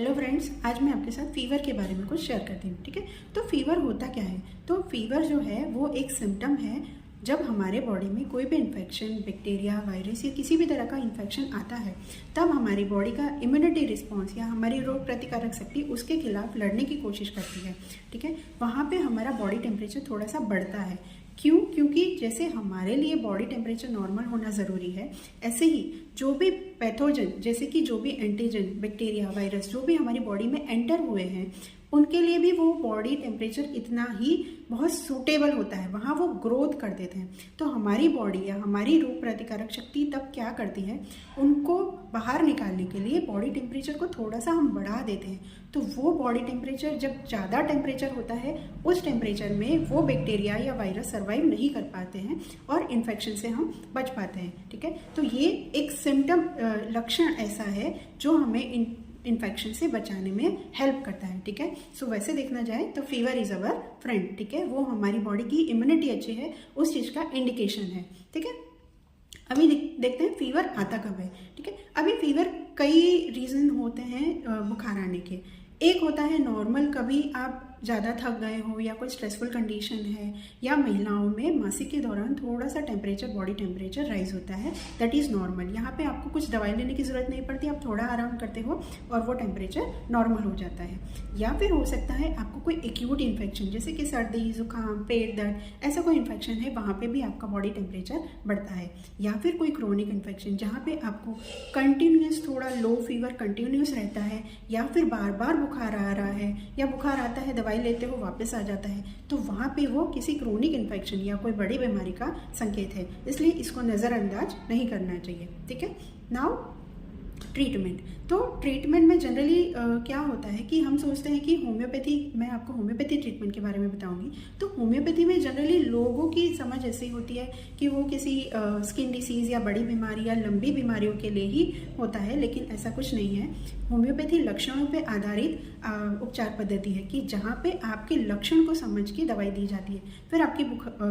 Hello friends, आज मैं आपके साथ फीवर के बारे में कुछ शेयर करती हूँ। ठीक है, तो फीवर होता क्या है? तो फीवर जो है वो एक सिम्टम है जब हमारे बॉडी में कोई भी इन्फेक्शन, बैक्टीरिया, वायरस या किसी भी तरह का इन्फेक्शन आता है, तब हमारी बॉडी का इम्यूनिटी रिस्पॉन्स या हमारी रोग प्रतिकारक शक्ति उसके खिलाफ लड़ने की कोशिश करती है। ठीक है, वहाँ पे हमारा बॉडी टेम्परेचर थोड़ा सा बढ़ता है। क्यों? क्योंकि जैसे हमारे लिए बॉडी टेम्परेचर नॉर्मल होना ज़रूरी है, ऐसे ही जो भी पैथोजन, जैसे कि जो भी एंटीजन, बैक्टीरिया, वायरस जो भी हमारी बॉडी में एंटर हुए हैं, उनके लिए भी वो बॉडी टेम्परेचर इतना ही बहुत सूटेबल होता है, वहाँ वो ग्रोथ कर देते हैं। तो हमारी बॉडी या हमारी रोग प्रतिकारक शक्ति तब क्या करती है, उनको बाहर निकालने के लिए बॉडी टेम्परेचर को थोड़ा सा हम बढ़ा देते हैं। तो वो बॉडी टेम्परेचर जब ज़्यादा टेम्परेचर होता है, उस टेम्परेचर में वो बैक्टीरिया या वायरस सर्वाइव नहीं कर पाते हैं और इन्फेक्शन से हम बच पाते हैं। ठीक है, तो ये एक सिम्टम, लक्षण ऐसा है जो हमें इन्फेक्शन से बचाने में हेल्प करता है। ठीक है, सो वैसे देखना जाए तो फीवर इज़ अवर फ्रेंड। ठीक है, वो हमारी बॉडी की इम्यूनिटी अच्छी है उस चीज़ का इंडिकेशन है। ठीक है, अभी देखते हैं फीवर आता कब है। ठीक है, अभी फीवर कई रीज़न होते हैं बुखार आने के। एक होता है नॉर्मल, कभी आप ज़्यादा थक गए हो या कोई स्ट्रेसफुल कंडीशन है, या महिलाओं में मासिक के दौरान थोड़ा सा टेम्परेचर, बॉडी टेम्परेचर राइज होता है, दैट इज़ नॉर्मल। यहाँ पे आपको कुछ दवाई लेने की ज़रूरत नहीं पड़ती, आप थोड़ा आराम करते हो और वो टेम्परेचर नॉर्मल हो जाता है। या फिर हो सकता है आपको कोई एक्यूट इन्फेक्शन, जैसे कि सर्दी, जुकाम, पेट दर्द, ऐसा कोई इन्फेक्शन है, वहाँ पर भी आपका बॉडी टेम्परेचर बढ़ता है। या फिर कोई क्रोनिक इन्फेक्शन जहाँ पर आपको कंटिन्यूस थोड़ा लो फीवर कंटिन्यूस रहता है, या फिर बार बार बुखार आ रहा है, या बुखार आता है, दवाई लेते हो, वापस आ जाता है, तो वहाँ पे वो किसी क्रोनिक इन्फेक्शन या कोई बड़ी बीमारी का संकेत है। इसलिए इसको नज़रअंदाज नहीं करना चाहिए। ठीक है, नाउ ट्रीटमेंट। तो ट्रीटमेंट में जनरली क्या होता है कि हम सोचते हैं कि होम्योपैथी, मैं आपको होम्योपैथी ट्रीटमेंट के बारे में बताऊंगी। तो होम्योपैथी में जनरली लोगों की समझ ऐसी होती है कि वो किसी स्किन डिसीज़ या बड़ी बीमारी या लंबी बीमारियों के लिए ही होता है, लेकिन ऐसा कुछ नहीं है। होम्योपैथी लक्षणों पे आधारित उपचार पद्धति है कि जहाँ पे आपके लक्षण को समझ के दवाई दी जाती है। फिर आपकी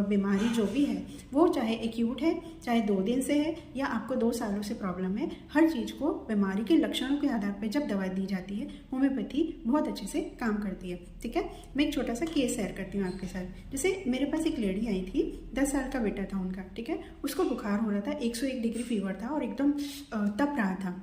बीमारी जो भी है, वो चाहे एक्यूट है, चाहे 2 दिन से है, या आपको 2 सालों से प्रॉब्लम है, हर चीज़ को बीमारी के लक्षणों के आधार पर जब दवाई दी जाती है, होम्योपैथी बहुत अच्छे से काम करती है। ठीक है, मैं एक छोटा सा केस शेयर करती हूँ आपके साथ। जैसे मेरे पास एक लेडी आई थी, 10 साल का बेटा था उनका। ठीक है, उसको बुखार हो रहा था, 101 डिग्री फीवर था और एकदम तप रहा था।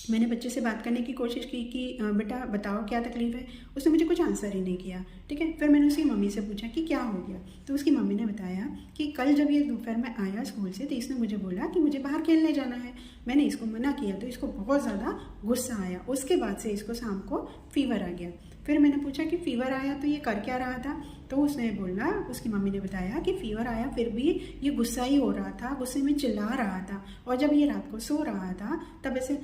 मैंने बच्चे से बात करने की कोशिश की कि बेटा बताओ क्या तकलीफ है। उसने मुझे कुछ आंसर ही नहीं किया। ठीक है, फिर मैंने उसकी मम्मी से पूछा कि क्या हो गया। तो उसकी मम्मी ने बताया कि कल जब ये दोपहर में आया स्कूल से, तो इसने मुझे बोला कि मुझे बाहर खेलने जाना है। मैंने इसको मना किया तो इसको बहुत ज़्यादा गुस्सा आया। उसके बाद से इसको शाम को फीवर आ गया। फिर मैंने पूछा कि फीवर आया तो ये कर क्या रहा था। तो उसने बोला, उसकी मम्मी ने बताया कि फीवर आया फिर भी ये गुस्सा ही हो रहा था, गुस्से में चिल्ला रहा था, और जब ये रात को सो रहा था तब ऐसे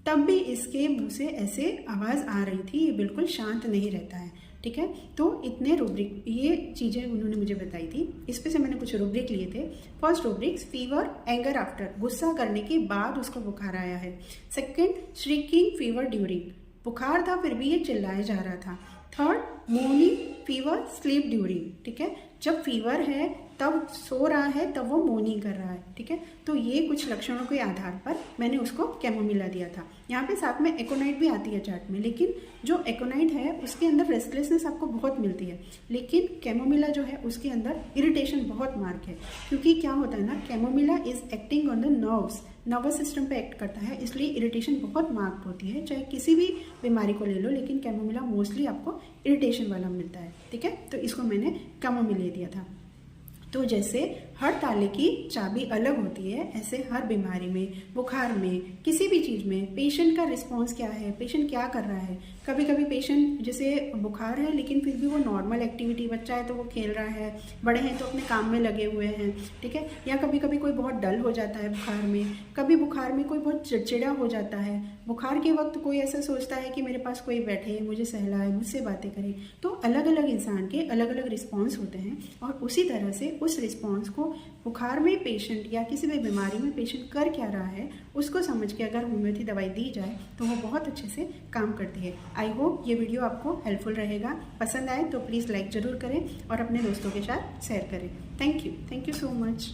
तब भी इसके मुंह से ऐसे आवाज़ आ रही थी। ये बिल्कुल शांत नहीं रहता है। ठीक है, तो इतने रूब्रिक, ये चीज़ें उन्होंने मुझे बताई थी। इस पे से मैंने कुछ रूब्रिक लिए थे। First rubrics, fever anger after, गुस्सा करने के बाद उसको बुखार आया है। सेकंड, श्रीकिंग फीवर ड्यूरिंग, बुखार था फिर भी ये चिल्लाया जा रहा था। Third, morning fever sleep during. ठीक है, जब फीवर है तब सो रहा है, तब वो मोर्निंग कर रहा है। ठीक है, तो ये कुछ लक्षणों के आधार पर मैंने उसको कैमोमिला दिया था। यहाँ पे साथ में एकोनाइट भी आती है चार्ट में, लेकिन जो एकोनाइट है उसके अंदर रेस्टलेसनेस आपको बहुत मिलती है, लेकिन कैमोमिला जो है उसके अंदर इरिटेशन बहुत मार्क है। क्योंकि क्या होता है ना, chamomilla is acting on the nervous system पे एक्ट करता है, इसलिए इरिटेशन बहुत मार्क होती है। चाहे किसी भी बीमारी को ले लो, लेकिन कैमोमिला मोस्टली आपको इरिटेशन वाला मिलता है। ठीक है, तो इसको मैंने कैमोमिला दिया था। तो जैसे हर ताले की चाबी अलग होती है, ऐसे हर बीमारी में, बुखार में, किसी भी चीज़ में पेशेंट का रिस्पॉन्स क्या है, पेशेंट क्या कर रहा है। कभी कभी पेशेंट, जैसे बुखार है लेकिन फिर भी वो नॉर्मल एक्टिविटी, बच्चा है तो वो खेल रहा है, बड़े हैं तो अपने काम में लगे हुए हैं। ठीक है, या कभी कभी कोई बहुत डल हो जाता है बुखार में, कभी बुखार में कोई बहुत चिड़चिड़ा हो जाता है। बुखार के वक्त कोई ऐसा सोचता है कि मेरे पास कोई बैठे, मुझे सहलाए, मुझसे बातें करे। तो अलग अलग इंसान के अलग अलग रिस्पॉन्स होते हैं, और उसी तरह से उस रिस्पॉन्स को बुखार में पेशेंट या किसी भी बीमारी में पेशेंट कर क्या रहा है, उसको समझ के अगर होम्योपैथी दवाई दी जाए तो वो बहुत अच्छे से काम करती है। आई होप ये वीडियो आपको हेल्पफुल रहेगा। पसंद आए तो प्लीज़ लाइक ज़रूर करें और अपने दोस्तों के साथ शेयर करें। Thank you so much.